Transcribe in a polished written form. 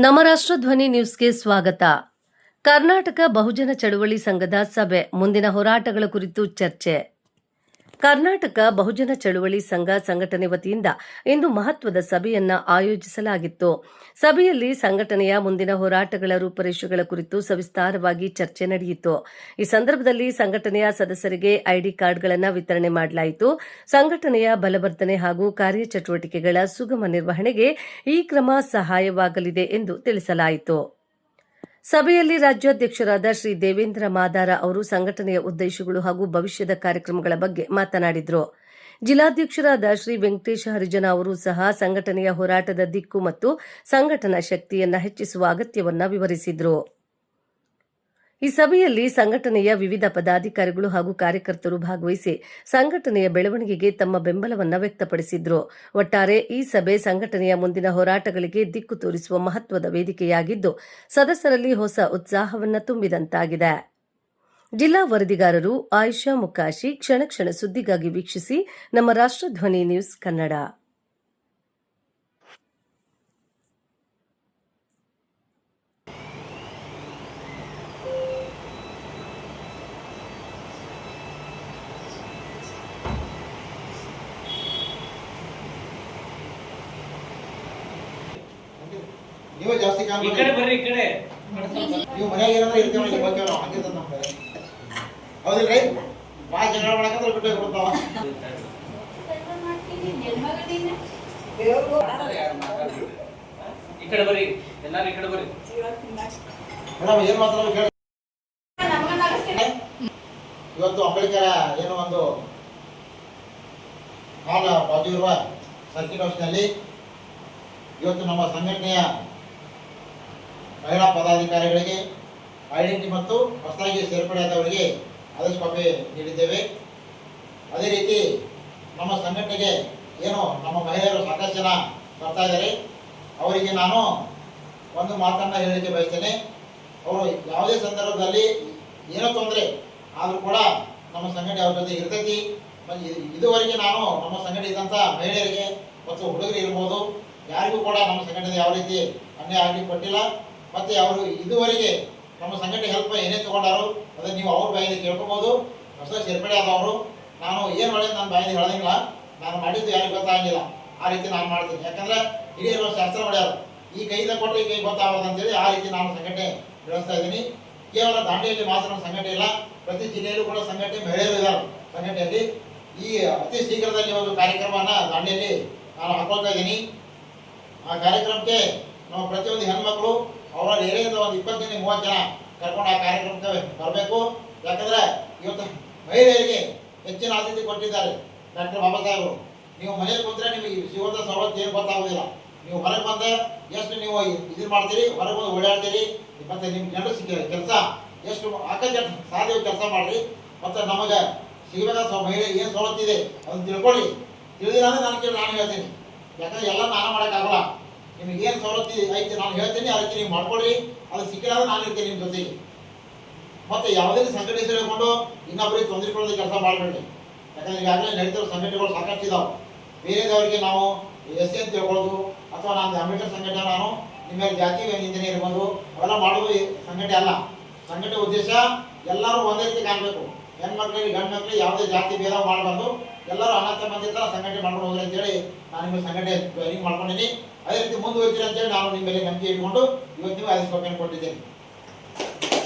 ನಮ್ಮ ರಾಷ್ಟ್ರಧ್ವನಿ ನ್ಯೂಸ್ಗೆ ಸ್ವಾಗತ. ಕರ್ನಾಟಕ ಬಹುಜನ ಚಳವಳಿ ಸಂಘದ ಸಭೆ, ಮುಂದಿನ ಹೋರಾಟಗಳ ಕುರಿತು ಚರ್ಚೆ. ಕರ್ನಾಟಕ ಬಹುಜನ ಚಳವಳಿ ಸಂಘ ಸಂಘಟನೆ ವತಿಯಿಂದ ಇಂದು ಮಹತ್ವದ ಸಭೆಯನ್ನ ಆಯೋಜಿಸಲಾಗಿತ್ತು. ಸಭೆಯಲ್ಲಿ ಸಂಘಟನೆಯ ಮುಂದಿನ ಹೋರಾಟಗಳ ರೂಪರೇಷೆಗಳ ಕುರಿತು ಸವಿಸ್ತಾರವಾಗಿ ಚರ್ಚೆ ನಡೆಯಿತು. ಈ ಸಂದರ್ಭದಲ್ಲಿ ಸಂಘಟನೆಯ ಸದಸ್ಯರಿಗೆ ಐಡಿ ಕಾರ್ಡ್ಗಳನ್ನು ವಿತರಣೆ ಮಾಡಲಾಯಿತು. ಸಂಘಟನೆಯ ಬಲವರ್ಧನೆ ಹಾಗೂ ಕಾರ್ಯಚಟುವಟಿಕೆಗಳ ಸುಗಮ ನಿರ್ವಹಣೆಗೆ ಈ ಕ್ರಮ ಸಹಾಯವಾಗಲಿದೆ ಎಂದು ತಿಳಿಸಲಾಯಿತು. ಸಭೆಯಲ್ಲಿ ರಾಜ್ಯಾಧ್ಯಕ್ಷರಾದ ಶ್ರೀ ದೇವೇಂದ್ರ ಮಾದಾರ ಅವರು ಸಂಘಟನೆಯ ಉದ್ದೇಶಗಳು ಹಾಗೂ ಭವಿಷ್ಯದ ಕಾರ್ಯಕ್ರಮಗಳ ಬಗ್ಗೆ ಮಾತನಾಡಿದರು. ಜಿಲ್ಲಾಧ್ಯಕ್ಷರಾದ ಶ್ರೀ ವೆಂಕಟೇಶ ಹರಿಜನ ಅವರು ಸಹ ಸಂಘಟನೆಯ ಹೋರಾಟದ ದಿಕ್ಕು ಮತ್ತು ಸಂಘಟನಾ ಶಕ್ತಿಯನ್ನು ಹೆಚ್ಚಿಸುವ ಅಗತ್ಯವನ್ನು ವಿವರಿಸಿದರು. ಈ ಸಭೆಯಲ್ಲಿ ಸಂಘಟನೆಯ ವಿವಿಧ ಪದಾಧಿಕಾರಿಗಳು ಹಾಗೂ ಕಾರ್ಯಕರ್ತರು ಭಾಗವಹಿಸಿ ಸಂಘಟನೆಯ ಬೆಳವಣಿಗೆಗೆ ತಮ್ಮ ಬೆಂಬಲವನ್ನು ವ್ಯಕ್ತಪಡಿಸಿದರು. ಒಟ್ಟಾರೆ ಈ ಸಭೆ ಸಂಘಟನೆಯ ಮುಂದಿನ ಹೋರಾಟಗಳಿಗೆ ದಿಕ್ಕು ತೋರಿಸುವ ಮಹತ್ವದ ವೇದಿಕೆಯಾಗಿದ್ದು, ಸದಸ್ಯರಲ್ಲಿ ಹೊಸ ಉತ್ಸಾಹವನ್ನು ತುಂಬಿದಂತಾಗಿದೆ. ಜಿಲ್ಲಾ ವರದಿಗಾರರು ಆಯಿಷಾ ಮುಕಾಶಿ. ಕ್ಷಣ ಕ್ಷಣ ಸುದ್ದಿಗಾಗಿ ವೀಕ್ಷಿಸಿ ನಮ್ಮ ರಾಷ್ಟ್ರಧ್ವನಿ ನ್ಯೂಸ್ ಕನ್ನಡ. ನೀವು ಜಾಸ್ತಿ ಕಾಲ್ ಈ ಕಡೆ ಬರ್ರಿ, ಈ ಕಡೆ ನೀವು ಮನೆಯಾಗ ಏನಂದ್ರೆ ಇರ್ತೀವಿ ಇಲ್ಲಿ ಹೋಗ್ತೀವಿ ನಾವು ಹಂಗಿರ್ತದೆ ನಮ್ಮ ಕಡೆ. ಹೌದಿಲ್ರಿ? ಭಾಳ ಜಗಳ ಮಾಡಕಂದ್ರೆ ಬಿಟ್ಟು ಕೊಡ್ತಾವ. ಈ ಕಡೆ ಬರ್ರಿ, ಎಲ್ಲಾರು ಈ ಕಡೆ ಬರ್ರಿ. ಮೇಡಮ್ ಏನ್ ಮಾತಾಡೋದು ಕೇಳಿ. ಇವತ್ತು ಅಂಬೇಡ್ಕರ್ ಏನೋ ಒಂದು ಹಾಲ್ ಬಾಜು ಇರುವ ಸರ್ಕಿಟ್ ಹೌಸ್ನಲ್ಲಿ ಇವತ್ತು ನಮ್ಮ ಸಂಘಟನೆಯ ಮಹಿಳಾ ಪದಾಧಿಕಾರಿಗಳಿಗೆ ಐಡೆಂಟಿಟಿ ಮತ್ತು ಹೊಸದಾಗಿ ಸೇರ್ಪಡೆಯಾದವರಿಗೆ ಆದೇಶ ಕಾಪಿ ನೀಡಿದ್ದೇವೆ. ಅದೇ ರೀತಿ ನಮ್ಮ ಸಂಘಟನೆಗೆ ಏನು ನಮ್ಮ ಮಹಿಳೆಯರು ಸಾಕಷ್ಟು ಜನ ಬರ್ತಾ ಇದ್ದಾರೆ, ಅವರಿಗೆ ನಾನು ಒಂದು ಮಾತನ್ನು ಹೇಳಲಿಕ್ಕೆ ಬಯಸ್ತೇನೆ. ಅವರು ಯಾವುದೇ ಸಂದರ್ಭದಲ್ಲಿ ಏನೋ ತೊಂದರೆ ಆದರೂ ಕೂಡ ನಮ್ಮ ಸಂಘಟನೆ ಅವ್ರ ಜೊತೆ ಇರ್ತೈತಿ. ಇದುವರೆಗೆ ನಾನು ನಮ್ಮ ಸಂಘಟನೆ ಇದ್ದಂಥ ಮಹಿಳೆಯರಿಗೆ ಮತ್ತು ಹುಡುಗರು ಇರ್ಬೋದು, ಯಾರಿಗೂ ಕೂಡ ನಮ್ಮ ಸಂಘಟನೆ ಯಾವ ರೀತಿ ಅನ್ಯಾಯ ಆಗಲಿಕ್ಕೆ ಕೊಟ್ಟಿಲ್ಲ. ಮತ್ತು ಅವರು ಇದುವರೆಗೆ ನಮ್ಮ ಸಂಘಟನೆ ಹೆಲ್ಪ್ ಏನೇ ತೊಗೊಂಡಾರು ಅದನ್ನು ನೀವು ಅವ್ರ ಬಾಯಿಂದ ಕೇಳ್ಕೊಬೋದು. ಹೊಸ ಸೇರ್ಪಡೆ ಆದವರು ನಾನು ಏನು ಮಾಡಿದ್ದು ನನ್ನ ಬಾಯಿಂದ ಹೇಳೋದಿಲ್ಲ, ನಾನು ಮಾಡಿದ್ದು ಯಾರಿಗೂ ಗೊತ್ತಾಗಿಲ್ಲ. ಆ ರೀತಿ ನಾನು ಮಾಡ್ತೀನಿ. ಯಾಕಂದರೆ ಹಿರಿಯರು ಶಾಸ್ತ್ರ ಮಾಡ್ಯಾರು, ಈ ಕೈಯಿಂದ ಕೊಟ್ಟರೆ ಈ ಕೈ ಗೊತ್ತಾಗೋದು ಅಂತೇಳಿ ಆ ರೀತಿ ನಾನು ಸಂಘಟನೆ ಬೆಳೆಸ್ತಾ ಇದ್ದೀನಿ. ಕೇವಲ ದಾಂಡೇಲಿ ಮಾತ್ರ ನಮ್ಮ ಸಂಘಟನೆ ಇಲ್ಲ, ಪ್ರತಿ ಜಿಲ್ಲೆಯಲ್ಲೂ ಕೂಡ ಸಂಘಟನೆ ಮಹಿಳೆಯರು ಇದ್ದಾರೆ ಸಂಘಟನೆಯಲ್ಲಿ. ಈ ಅತಿ ಶೀಘ್ರದಲ್ಲಿ ಒಂದು ಕಾರ್ಯಕ್ರಮನ ದಾಂಡೇಲಿ ನಾನು ಹಾಕೊಳ್ತಾ ಇದ್ದೀನಿ. ಆ ಕಾರ್ಯಕ್ರಮಕ್ಕೆ ನಾವು ಪ್ರತಿಯೊಂದು ಹೆಣ್ಮಕ್ಳು ಅವರ ಏರಿಯಾದ ಒಂದು 20-30 ಜನ ಕರ್ಕೊಂಡು ಆ ಕಾರ್ಯಕ್ರಮಕ್ಕೆ ಬರಬೇಕು. ಯಾಕಂದರೆ ಇವತ್ತು ಮಹಿಳೆಯರಿಗೆ ಹೆಚ್ಚಿನ ಆದ್ಯತೆ ಕೊಟ್ಟಿದ್ದಾರೆ ಡಾಕ್ಟರ್ ಬಾಬಾ ಸಾಹೇಬರು. ನೀವು ಮನೆಯಲ್ಲಿ ಕೂತ್ರೆ ನಿಮಗೆ ಸಿಗುವಂಥ ಸವಲತ್ತು ಏನು ಗೊತ್ತಾಗೋದಿಲ್ಲ. ನೀವು ಹೊರಗೆ ಬಂದ ಎಷ್ಟು ನೀವು ಇದನ್ನು ಮಾಡ್ತೀರಿ, ಹೊರಗೆ ಬಂದು ಓಡಾಡ್ತೀರಿ, ಮತ್ತು ನಿಮ್ಮ ಜನರು ಕೆಲಸ ಎಷ್ಟು ಸಾಧ್ಯ ಕೆಲಸ ಮಾಡಿರಿ. ಮತ್ತು ನಮಗೆ ಸಿಗಬೇಕಾದ ಮಹಿಳೆಗೆ ಏನು ಸವಲತ್ತಿದೆ ಅದನ್ನು ತಿಳ್ಕೊಳ್ಳಿ. ತಿಳಿದಿಲ್ಲ ಅಂದರೆ ನಾನು ಹೇಳ್ತೀನಿ. ಯಾಕಂದರೆ ಎಲ್ಲ ನಾನು ಮಾಡೋಕ್ಕಾಗಲ್ಲ. ನಿಮಗೆ ಏನು ಸವಲತ್ತು ಐತಿ ನಾನು ಹೇಳ್ತೀನಿ, ಆ ರೀತಿ ನೀವು ಮಾಡ್ಕೊಳ್ಳಿ. ಅದು ಸಿಕ್ಕಿಲ್ಲ ಅಂದ್ರೆ ನಾನು ಇರ್ತೀನಿ ನಿಮ್ಮ ಜೊತೆಗೆ. ಮತ್ತು ಯಾವುದೇ ಸಂಘಟನೆ ಹೇಳ್ಕೊಂಡು ಇನ್ನೊಬ್ಬರಿಗೆ ತೊಂದರೆ ಕೊಡೋದು ಕೆಲಸ ಮಾಡಬೇಡಿ. ಯಾಕಂದರೆ ಈಗಾಗಲೇ ನಡೀತಿರೋ ಸಂಘಟನೆಗಳು ಸಾಕಷ್ಟು ಇದಾವೆ. ಬೇರೆದವರಿಗೆ ನಾವು ಎಸ್ ಅಂತ ತಿಳ್ಕೊಳ್ಳೋದು ಅಥವಾ ನಾನು ಅಂಬೇಡ್ಕರ್ ಸಂಘಟನೆ ನಾನು ನಿಮ್ಮ ಮೇಲೆ ಜಾತಿ ನಿಂದನೆ ಇರ್ಬೋದು, ಅವೆಲ್ಲ ಮಾಡೋದು ಸಂಘಟನೆ ಅಲ್ಲ. ಸಂಘಟನೆ ಉದ್ದೇಶ ಎಲ್ಲರೂ ಒಂದೇ ರೀತಿ ಕಾಣಬೇಕು. ಹೆಣ್ಮಕ್ಳಿಗೆ ಗಂಡು ಮಕ್ಕಳಿಗೆ ಯಾವುದೇ ಜಾತಿ ಭೇದ ಮಾಡಬಾರ್ದು. ಎಲ್ಲರೂ ಅನಾಥ ಮಂದಿ ಥರ ಸಂಘಟನೆ ಮಾಡ್ಕೊಂಡು ಹೋಗ್ರಿ ಅಂತೇಳಿ ನಾನು ನಿಮ್ಮ ಸಂಘಟನೆ ಟ್ರೈನಿಂಗ್ ಮಾಡ್ಕೊಂಡಿದ್ದೀನಿ. ಅದೇ ರೀತಿ ಮುಂದುವರಿತೀರಿ ಅಂತೇಳಿ ನಾನು ನಿಮ್ಮ ಮೇಲೆ ನಂಬಿಕೆ ಇಟ್ಕೊಂಡು ಇವತ್ತು ನೀವು ಆದೇಶ ಕಾಪಿಯನ್ನು ಕೊಟ್ಟಿದ್ದೇನೆ.